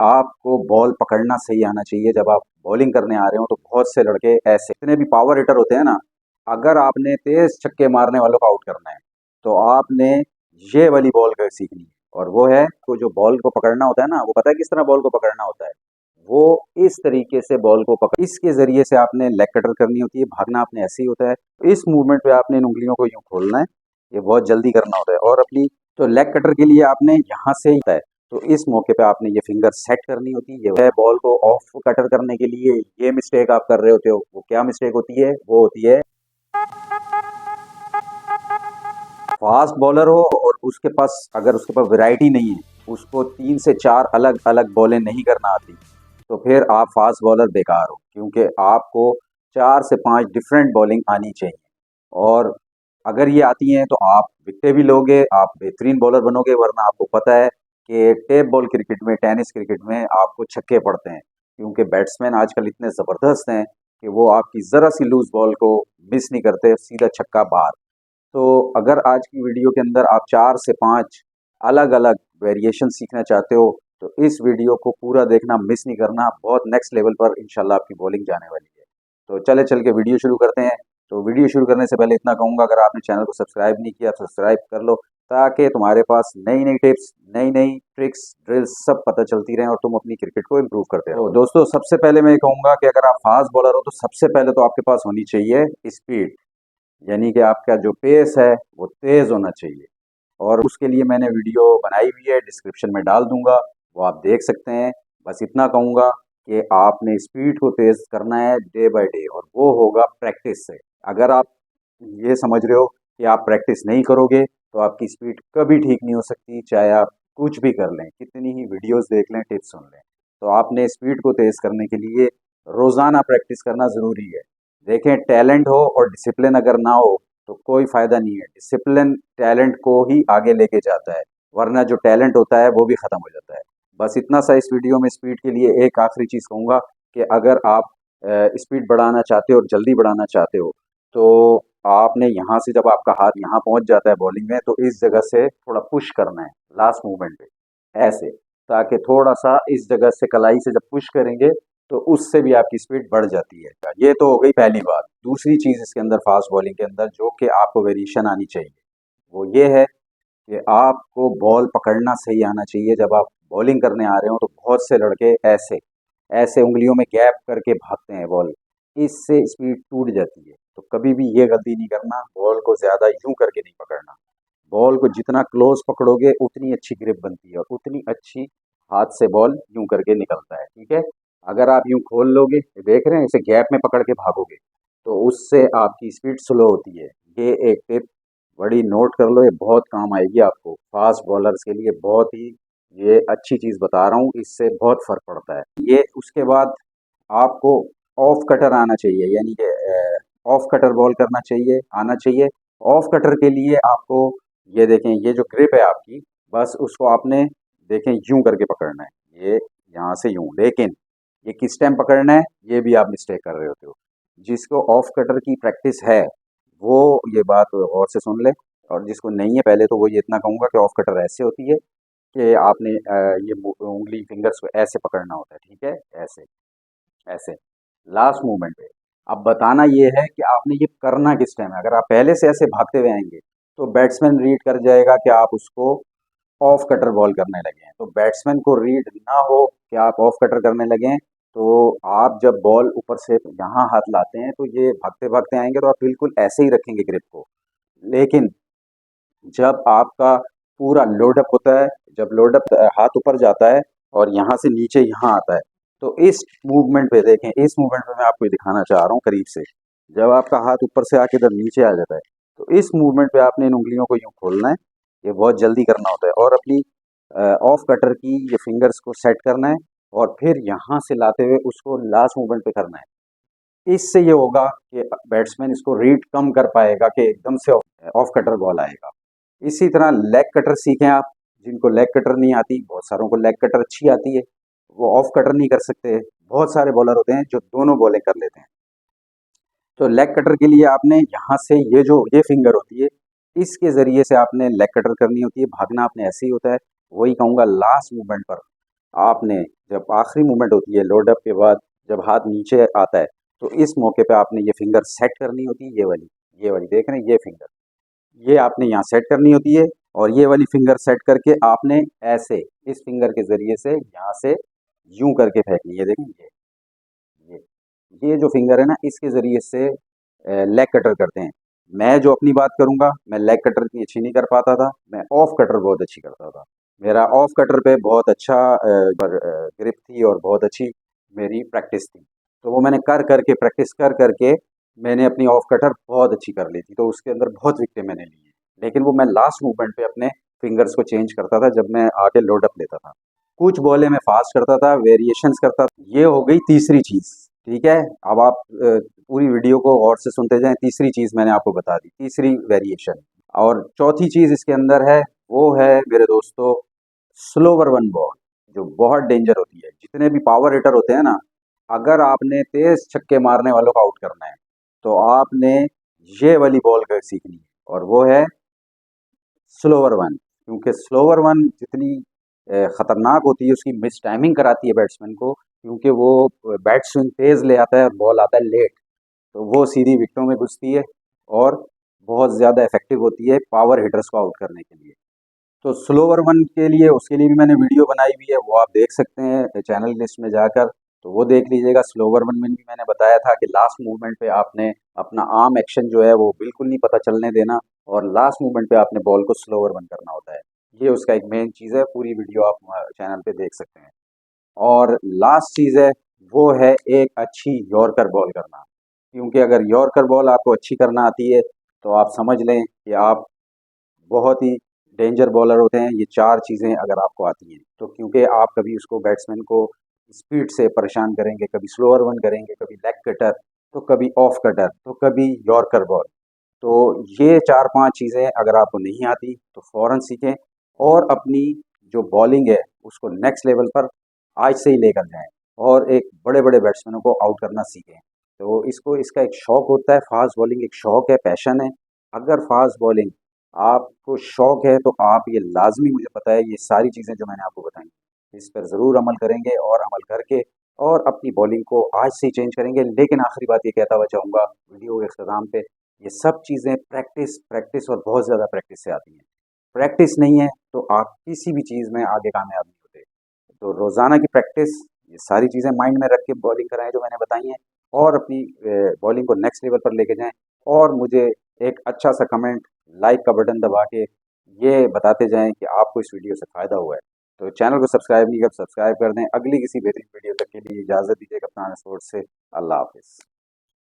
आपको बॉल पकड़ना सही आना चाहिए। जब आप बॉलिंग करने आ रहे हो तो बहुत से लड़के ऐसे जितने भी पावर हिटर होते हैं ना, अगर आपने तेज छक्के मारने वालों को आउट करना है तो आपने ये वाली बॉल का सीखनी है। और वो है को जो बॉल को पकड़ना होता है ना, वो पता है किस तरह बॉल को पकड़ना होता है। वो इस तरीके से बॉल को पकड़, इसके जरिए से आपने लेग कटर करनी होती है। भागना आपने ऐसे ही होता है। तो इस मूवमेंट पे आपने इन उंगलियों को यूं खोलना है, ये बहुत जल्दी करना होता है। और अपनी तो लेग कटर के लिए आपने यहाँ से ही है, तो इस मौके पे आपने ये फिंगर सेट करनी होती है। ये बॉल को ऑफ कटर करने के लिए ये मिस्टेक आप कर रहे होते हो। वो क्या मिस्टेक होती है? वो होती है फास्ट बॉलर हो और उसके पास अगर उसके पास वैरायटी नहीं है, उसको 3 से 4 अलग अलग बॉलें नहीं करना आती, तो फिर आप फास्ट बॉलर बेकार हो। क्योंकि आपको 4 से 5 डिफरेंट बॉलिंग आनी चाहिए। और अगर ये आती हैं तो आप विकेटें भी लोगे, आप बेहतरीन बॉलर बनोगे। वरना आपको पता है कि टेप बॉल क्रिकेट में, टेनिस क्रिकेट में आपको छक्के पड़ते हैं। क्योंकि बैट्समैन आजकल इतने ज़बरदस्त हैं कि वो आपकी ज़रा सी लूज बॉल को मिस नहीं करते, सीधा छक्का बाहर। तो अगर आज की वीडियो के अंदर आप 4 से 5 अलग अलग वेरिएशन सीखना चाहते हो तो इस वीडियो को पूरा देखना, मिस नहीं करना। बहुत नेक्स्ट लेवल पर इंशाल्लाह आपकी बॉलिंग जाने वाली है। तो चले चल के वीडियो शुरू करते हैं। तो वीडियो शुरू करने से पहले इतना कहूँगा, अगर आपने चैनल को सब्सक्राइब नहीं किया तो सब्सक्राइब कर लो, ताकि तुम्हारे पास नई नई टिप्स, नई नई ट्रिक्स, ड्रिल्स सब पता चलती रहें और तुम अपनी क्रिकेट को इम्प्रूव करते रहो। तो दोस्तों, सबसे पहले मैं ये कहूँगा कि अगर आप फास्ट बॉलर हो तो सबसे पहले तो आपके पास होनी चाहिए स्पीड। यानी कि आपका जो पेस है वो तेज़ होना चाहिए। और उसके लिए मैंने वीडियो बनाई हुई है, डिस्क्रिप्शन में डाल दूंगा, वो आप देख सकते हैं। बस इतना कहूँगा कि आपने स्पीड को तेज़ करना है डे बाय डे, और वो होगा प्रैक्टिस से। अगर आप ये समझ रहे हो कि आप प्रैक्टिस नहीं करोगे तो आपकी स्पीड कभी ठीक नहीं हो सकती, चाहे आप कुछ भी कर लें, कितनी ही वीडियोस देख लें, टिप्स सुन लें। तो आपने स्पीड को तेज़ करने के लिए रोज़ाना प्रैक्टिस करना ज़रूरी है। देखें, टैलेंट हो और डिसिप्लिन अगर ना हो तो कोई फ़ायदा नहीं है। डिसिप्लिन टैलेंट को ही आगे लेके जाता है, वरना जो टैलेंट होता है वो भी ख़त्म हो जाता है। बस इतना सा इस वीडियो में स्पीड के लिए एक आखिरी चीज़ कहूँगा कि अगर आप स्पीड बढ़ाना चाहते हो और जल्दी बढ़ाना चाहते हो तो आपने यहाँ से, जब आपका हाथ यहाँ पहुँच जाता है बॉलिंग में, तो इस जगह से थोड़ा पुश करना है लास्ट मूवमेंट पे, ऐसे, ताकि थोड़ा सा इस जगह से कलाई से जब पुश करेंगे तो उससे भी आपकी स्पीड बढ़ जाती है। ये तो हो गई पहली बात। दूसरी चीज़ इसके अंदर, फास्ट बॉलिंग के अंदर जो कि आपको वेरिएशन आनी चाहिए, वो ये है कि आपको बॉल पकड़ना सही आना चाहिए। जब आप बॉलिंग करने आ रहे हो तो बहुत से लड़के ऐसे ऐसे उंगलियों में गैप करके भागते हैं बॉल, इससे स्पीड टूट जाती है। तो कभी भी ये गलती नहीं करना, बॉल को ज़्यादा यूं करके नहीं पकड़ना। बॉल को जितना क्लोज पकड़ोगे उतनी अच्छी ग्रिप बनती है और उतनी अच्छी हाथ से बॉल यूं करके निकलता है। ठीक है? अगर आप यूं खोल लोगे, देख रहे हैं, इसे गैप में पकड़ के भागोगे तो उससे आपकी स्पीड स्लो होती है। ये एक टिप बड़ी नोट कर लो, ये बहुत काम आएगी आपको। फास्ट बॉलर्स के लिए बहुत ही ये अच्छी चीज़ बता रहा हूँ, इससे बहुत फ़र्क पड़ता है ये। उसके बाद आपको ऑफ कटर आना चाहिए, यानी कि ऑफ कटर बॉल करना चाहिए, आना चाहिए। ऑफ कटर के लिए आपको ये देखें, ये जो ग्रिप है आपकी, बस उसको आपने देखें यूं करके पकड़ना है, ये यहाँ से यूं। लेकिन ये किस टाइम पकड़ना है, ये भी आप मिस्टेक कर रहे होते हो। जिसको ऑफ कटर की प्रैक्टिस है वो ये बात गौर से सुन ले, और जिसको नहीं है, पहले तो वो ये इतना कहूँगा कि ऑफ कटर ऐसे होती है कि आपने ये उंगली फिंगर्स को ऐसे पकड़ना होता है। ठीक है? ऐसे ऐसे लास्ट मूवमेंट पे। अब बताना ये है कि आपने ये करना किस टाइम है। अगर आप पहले से ऐसे भागते हुए आएंगे तो बैट्समैन रीड कर जाएगा कि आप उसको ऑफ कटर बॉल करने लगे हैं। तो बैट्समैन को रीड ना हो कि आप ऑफ कटर करने लगे हैं, तो आप जब बॉल ऊपर से यहाँ हाथ लाते हैं तो ये भागते भागते आएंगे तो आप बिल्कुल ऐसे ही रखेंगे ग्रिप को। लेकिन जब आपका पूरा लोडअप होता है, जब लोडअप हाथ ऊपर जाता है और यहाँ से नीचे यहाँ आता है, तो इस मूवमेंट पे देखें, इस मूवमेंट पे मैं आपको दिखाना चाह रहा हूँ करीब से। जब आपका हाथ ऊपर से आके इधर नीचे आ जाता है तो इस मूवमेंट पे आपने इन उंगलियों को यूँ खोलना है, ये बहुत जल्दी करना होता है, और अपनी ऑफ कटर की ये फिंगर्स को सेट करना है, और फिर यहाँ से लाते हुए उसको लास्ट मूवमेंट पे करना है। इससे ये होगा कि बैट्समैन इसको रीड कम कर पाएगा कि एकदम से ऑफ कटर बॉल आएगा। इसी तरह लेग कटर सीखें आप। जिनको लेग कटर नहीं आती, बहुत सारों को लेग कटर अच्छी आती है, वो ऑफ कटर नहीं कर सकते। बहुत सारे बॉलर होते हैं जो दोनों बॉलें कर लेते हैं। तो लेग कटर के लिए आपने यहाँ से ये जो ये फिंगर होती है, इसके ज़रिए से आपने लेग कटर करनी होती है। भागना आपने ऐसे ही होता है। वही कहूँगा, लास्ट मूवमेंट पर आपने जब आखिरी मूवमेंट होती है लोड अप के बाद, जब हाथ नीचे आता है, तो इस मौके पे आपने ये फिंगर सेट करनी होती है, ये वाली देख रहे हैं, ये फिंगर, ये आपने यहाँ सेट करनी होती है। और ये वाली फिंगर सेट करके आपने ऐसे इस फिंगर के ज़रिए से यहाँ से यूँ करके फेंकनी है, देखें ये जो फिंगर है ना, इसके ज़रिए से लेग कटर करते हैं। मैं जो अपनी बात करूँगा, मैं लेग कटर इतनी अच्छी नहीं कर पाता था, मैं ऑफ कटर बहुत अच्छी करता था। मेरा ऑफ कटर पे बहुत अच्छा ग्रिप थी और बहुत अच्छी मेरी प्रैक्टिस थी। तो वो मैंने कर के प्रैक्टिस कर के मैंने अपनी ऑफ कटर बहुत अच्छी कर ली थी, तो उसके अंदर बहुत विकेटें मैंने ली हैं। लेकिन वो मैं लास्ट मूवमेंट पे अपने फिंगर्स को चेंज करता था जब मैं आके लोड अप लेता था। कुछ बॉलें मैं फास्ट करता था, वेरिएशंस करता था। ये हो गई तीसरी चीज़, ठीक है? अब आप पूरी वीडियो को गौर से सुनते जाएँ, तीसरी चीज़ मैंने आपको बता दी, तीसरी वेरिएशन। और चौथी चीज़ इसके अंदर है, वो है मेरे दोस्तों स्लोवर वन बॉल, जो बहुत डेंजर होती है। जितने भी पावर हिटर होते हैं ना, अगर आपने तेज़ छक्के मारने वालों को आउट करना है, तो आपने ये वाली बॉल का सीखनी है, और वो है स्लोवर वन। क्योंकि स्लोवर वन जितनी खतरनाक होती है, उसकी मिस टाइमिंग कराती है बैट्समैन को, क्योंकि वो बैट स्विंग तेज़ ले आता है और बॉल आता है लेट, तो वो सीधी विकेटों में घुसती है और बहुत ज़्यादा इफेक्टिव होती है पावर हिटर्स को आउट करने के लिए। तो स्लोवर वन के लिए, उसके लिए भी मैंने वीडियो बनाई हुई है, वो आप देख सकते हैं चैनल लिस्ट में जाकर, तो वो देख लीजिएगा। स्लोवर वन में भी मैंने बताया था कि लास्ट मूवमेंट पे आपने अपना आर्म एक्शन जो है वो बिल्कुल नहीं पता चलने देना, और लास्ट मूवमेंट पे आपने बॉल को स्लोवर वन करना होता है। ये उसका एक मेन चीज़ है, पूरी वीडियो आप चैनल पे देख सकते हैं। और लास्ट चीज़ है, वो है एक अच्छी यॉर्कर बॉल करना। क्योंकि अगर यॉर्कर बॉल आपको अच्छी करना आती है, तो आप समझ लें कि आप बहुत ही डेंजर बॉलर होते हैं। ये 4 चीज़ें अगर आपको आती हैं, तो क्योंकि आप कभी उसको बैट्समैन को स्पीड से परेशान करेंगे, कभी स्लोअर वन करेंगे, कभी लेग कटर, तो कभी ऑफ कटर, तो कभी यॉर्कर बॉल। तो ये 4-5 चीज़ें अगर आपको नहीं आती, तो फ़ौरन सीखें और अपनी जो बॉलिंग है, उसको नेक्स्ट लेवल पर आज से ही लेकर जाएँ, और एक बड़े-बड़े बैट्समैनों को आउट करना सीखें। तो इसका एक शौक होता है, फ़ास्ट बॉलिंग एक शौक है, पैशन है। अगर फ़ास्ट बॉलिंग आपको शौक है, तो आप ये लाज़मी, मुझे पता है, ये सारी चीज़ें जो मैंने आपको बताई, इस पर ज़रूर अमल करेंगे, और अमल करके और अपनी बॉलिंग को आज से ही चेंज करेंगे। लेकिन आखिरी बात ये कहता हुआ चाहूँगा वीडियो के इख्तिताम पे, ये सब चीज़ें प्रैक्टिस, प्रैक्टिस और बहुत ज़्यादा प्रैक्टिस से आती हैं। प्रैक्टिस नहीं है, तो आप किसी भी चीज़ में आगे कामयाब नहीं होते। तो रोज़ाना की प्रैक्टिस, ये सारी चीज़ें माइंड में रख के बॉलिंग कराएँ जो मैंने बताई हैं, और अपनी बॉलिंग को नेक्स्ट लेवल पर लेके जाएँ, और मुझे एक अच्छा-सा कमेंट, लाइक का बटन दबा के ये बताते जाएँ कि आपको इस वीडियो से फ़ायदा हुआ है। तो चैनल को सब्सक्राइब नहीं किया तो सब्सक्राइब कर दें। अगली किसी बेहतरीन वीडियो तक के लिए इजाज़त दीजिए, कप्तान स्पोर्ट्स से। अल्लाह हाफ़िज़।